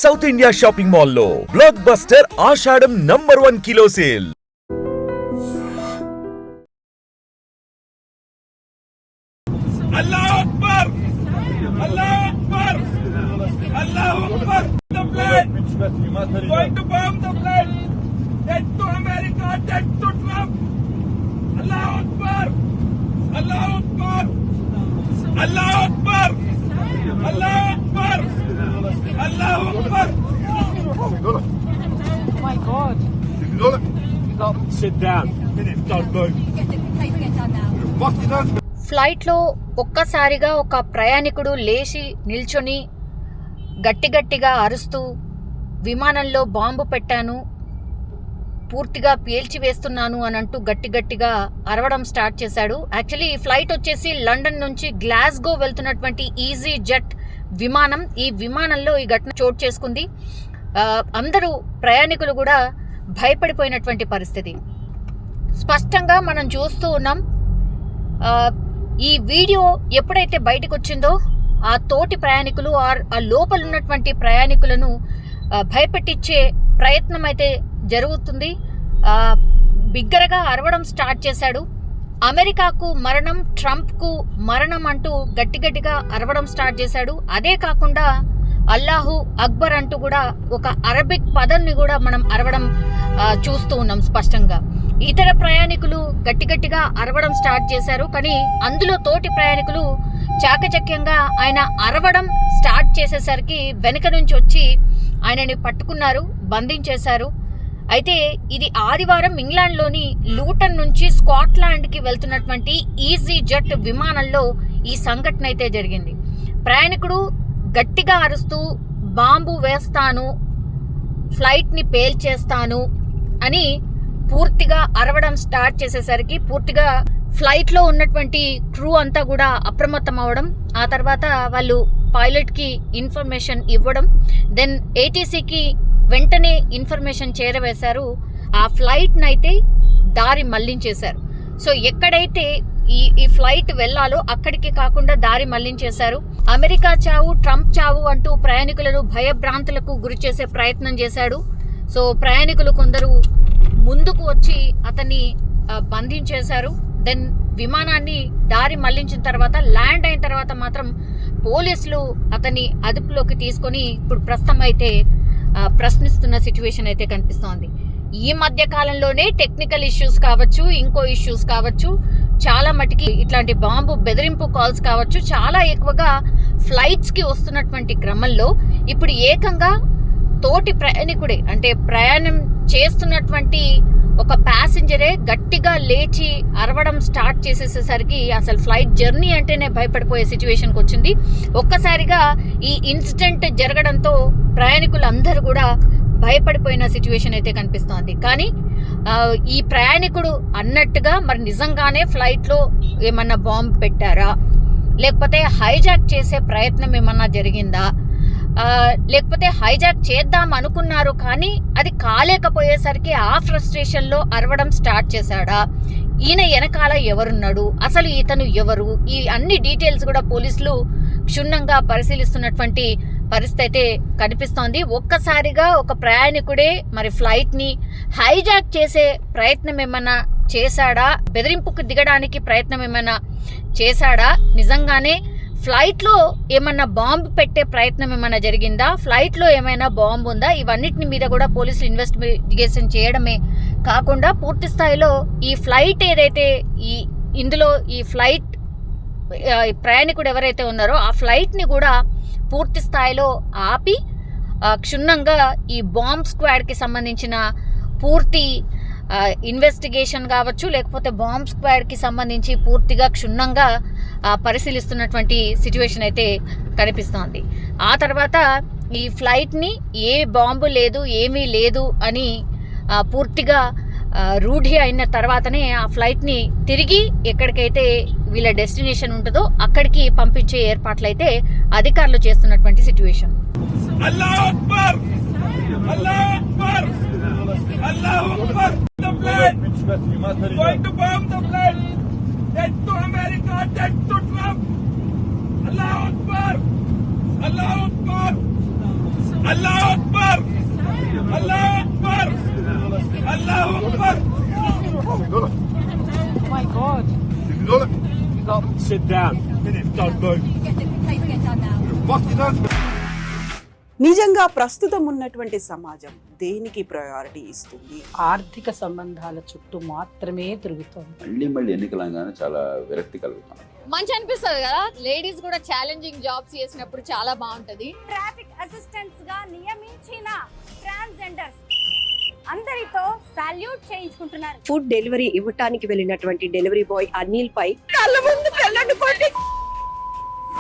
South India shopping మాల్లో blockbuster Ashadham #1 kilo sale. అల్లాహు అక్బర్, అల్లాహు అక్బర్, అల్లాహు అక్బర్. The plane going to bomb the plane. Dead to America, dead to Trump. Allahu Akbar, Allahu Akbar, Allahu Akbar, Allahu Akbar, Allahu Akbar. Oh my God. Sit down. Don't move. ఫ్లైట్లో ఒక్కసారిగా ఒక ప్రయాణికుడు లేచి నిల్చొని గట్టిగట్టిగా అరుస్తూ విమానంలో బాంబు పెట్టాను, పూర్తిగా పేల్చివేస్తున్నాను అని అంటూ గట్టిగట్టిగా అరవడం స్టార్ట్ చేశాడు. యాక్చువల్లీ ఈ ఫ్లైట్ వచ్చేసి లండన్ నుంచి గ్లాస్గో వెళ్తున్నటువంటి ఈజీ జెట్ విమానం. ఈ విమానంలో ఈ ఘటన చోటు చేసుకుంది. అందరూ ప్రయాణికులు కూడా భయపడిపోయినటువంటి పరిస్థితి స్పష్టంగా మనం చూస్తూ ఉన్నాం. ఈ వీడియో ఎప్పుడైతే బయటకు వచ్చిందో ఆ తోటి ప్రయాణికులు ఆ లోపల ఉన్నటువంటి ప్రయాణికులను భయపెట్టించే ప్రయత్నం అయితే జరుగుతుంది. బిగ్గరగా అరవడం స్టార్ట్ చేశాడు. అమెరికాకు మరణం, ట్రంప్కు మరణం అంటూ గట్టిగట్టిగా అరవడం స్టార్ట్ చేశాడు. అదే కాకుండా అల్లాహు అక్బర్ అంటూ కూడా ఒక అరబిక్ పదాన్ని కూడా మనం అరవడం చూస్తూ ఉన్నాం స్పష్టంగా. ఇతర ప్రయాణికులు గట్టిగట్టిగా అరవడం స్టార్ట్ చేశారు. కానీ అందులో తోటి ప్రయాణికులు చాకచక్యంగా ఆయన అరవడం స్టార్ట్ చేసేసరికి వెనుక నుంచి వచ్చి ఆయనని పట్టుకున్నారు, బంధించేశారు. అయితే ఇది ఆదివారం ఇంగ్లాండ్లోని లూటన్ నుంచి స్కాట్లాండ్కి వెళ్తున్నటువంటి ఈజీ జెట్ విమానంలో ఈ సంఘటన అయితే జరిగింది. ప్రయాణికుడు గట్టిగా అరుస్తూ బాంబు వేస్తాను, ఫ్లైట్ని పేల్చేస్తాను అని పూర్తిగా అరవడం స్టార్ట్ చేసేసరికి పూర్తిగా ఫ్లైట్లో ఉన్నటువంటి క్రూ అంతా కూడా అప్రమత్తం అవ్వడం, ఆ తర్వాత వాళ్ళు పైలట్కి ఇన్ఫర్మేషన్ ఇవ్వడం, దెన్ ఏటీసీకి వెంటనే ఇన్ఫర్మేషన్ చేరవేశారు. ఆ ఫ్లైట్ని అయితే దారి మళ్లించేశారు. సో ఎక్కడైతే ఈ ఫ్లైట్ వెళ్ళాలో అక్కడికి కాకుండా దారి మళ్లించేశారు. అమెరికా చావు, ట్రంప్ చావు అంటూ ప్రయాణికులను భయభ్రాంతులకు గురి చేసే ప్రయత్నం చేశాడు. సో ప్రయాణికులు కొందరు ముందుకు వచ్చి అతన్ని బంధించేశారు. దెన్ విమానాన్ని దారి మళ్లించిన తర్వాత ల్యాండ్ అయిన తర్వాత మాత్రం పోలీసులు అతన్ని అదుపులోకి తీసుకొని ఇప్పుడు ప్రస్తుతం అయితే ప్రశ్నిస్తున్న సిచ్యువేషన్ అయితే కనిపిస్తోంది. ఈ మధ్య కాలంలోనే టెక్నికల్ ఇష్యూస్ కావచ్చు, ఇంకో ఇష్యూస్ కావచ్చు, చాలా మటుకి ఇట్లాంటి బాంబు బెదిరింపు కాల్స్ కావచ్చు, చాలా ఎక్కువగా ఫ్లైట్స్కి వస్తున్నటువంటి క్రమంలో ఇప్పుడు ఏకంగా తోటి ప్రయాణికుడే, అంటే ప్రయాణం చేస్తున్నటువంటి ఒక ప్యాసింజరే గట్టిగా లేచి అరవడం స్టార్ట్ చేసేసేసరికి అసలు ఫ్లైట్ జర్నీ అంటేనే భయపడిపోయే సిచ్యువేషన్కి వచ్చింది. ఒక్కసారిగా ఈ ఇన్సిడెంట్ జరగడంతో ప్రయాణికులందరూ కూడా భయపడిపోయిన సిచ్యువేషన్ అయితే కనిపిస్తోంది. కానీ ఈ ప్రయాణికుడు అన్నట్టుగా మరి నిజంగానే ఫ్లైట్లో ఏమన్నా బాంబు పెట్టారా, లేకపోతే హైజాక్ చేసే ప్రయత్నం ఏమన్నా జరిగిందా, లేకపోతే హైజాక్ చేద్దాం అనుకున్నారు కానీ అది కాలేకపోయేసరికి ఆ ఫ్రస్ట్రేషన్లో అరవడం స్టార్ట్ చేశాడా, ఈయన వెనకాల ఎవరున్నాడు, అసలు ఇతను ఎవరు, ఈ అన్ని డీటెయిల్స్ కూడా పోలీసులు క్షుణ్ణంగా పరిశీలిస్తున్నటువంటి పరిస్థితి అయితే కనిపిస్తోంది. ఒక్కసారిగా ఒక ప్రయాణికుడే మరి ఫ్లైట్ని హైజాక్ చేసే ప్రయత్నం ఏమన్నా చేశాడా, బెదిరింపుకు దిగడానికి ప్రయత్నం ఏమైనా చేశాడా, నిజంగానే ఫ్లైట్లో ఏమన్నా బాంబు పెట్టే ప్రయత్నం ఏమైనా జరిగిందా, ఫ్లైట్లో ఏమైనా బాంబు ఉందా, ఇవన్నిటిని మీద కూడా పోలీసులు ఇన్వెస్టిగేషన్ చేయడమే కాకుండా పూర్తి స్థాయిలో ఈ ఫ్లైట్ ఏదైతే ఇందులో ఈ ఫ్లైట్ ప్రయాణికుడు ఎవరైతే ఉన్నారో ఆ ఫ్లైట్ని కూడా పూర్తి స్థాయిలో ఆపి క్షుణ్ణంగా ఈ బాంబ్ స్క్వాడ్కి సంబంధించిన పూర్తి ఇన్వెస్టిగేషన్ కావచ్చు, లేకపోతే బాంబ్ స్క్వాడ్కి సంబంధించి పూర్తిగా క్షుణ్ణంగా పరిశీలిస్తున్నటువంటి సిచ్యువేషన్ అయితే కనిపిస్తోంది. ఆ తర్వాత ఈ ఫ్లైట్ని ఏ బాంబు లేదు, ఏమీ లేదు అని పూర్తిగా రూఢి అయిన తర్వాతనే ఆ ఫ్లైట్ని తిరిగి ఎక్కడికైతే వీళ్ళ డెస్టినేషన్ ఉంటుందో అక్కడికి పంపించే ఏర్పాట్లు అయితే అధికారులు చేస్తున్నటువంటి సిచ్యువేషన్. అల్లాహు అక్బర్, అల్లాహు అక్బర్, అల్లాహు అక్బర్. The plane going to bomb the plane. Dead to America, dead to Trump. Allahu Akbar, Allahu Akbar, Allahu Akbar. Allahu Akbar. Allahu Akbar. My God. Sit down. Don't move. నిజంగా ప్రస్తుతం ఉన్నటువంటి సమాజం దేనికి ప్రయారిటీ ఇస్తుంది? ఆర్థిక సంబంధాల చుట్టూ మాత్రమే తిరుగుతోంది. మళ్ళీ ఎన్నికలంగానే చాలా విరక్తి కలుగుతాం. మంచి అనిపిస్తుంది కదా, లేడీస్ కూడా ఛాలెంజింగ్ జాబ్స్ చేసినప్పుడు చాలా బాగుంటది. ట్రాఫిక్ అసిస్టెంట్స్ గా నియమించిన ట్రాన్స్జెండర్స్ అందరితో సాల్యూట్ చేయించుకుంటున్నారు. ఫుడ్ డెలివరీ ఇవ్వటానికి వెళ్ళినటువంటి డెలివరీ బాయ్ అనిల్ పై కళ్ళ ముందు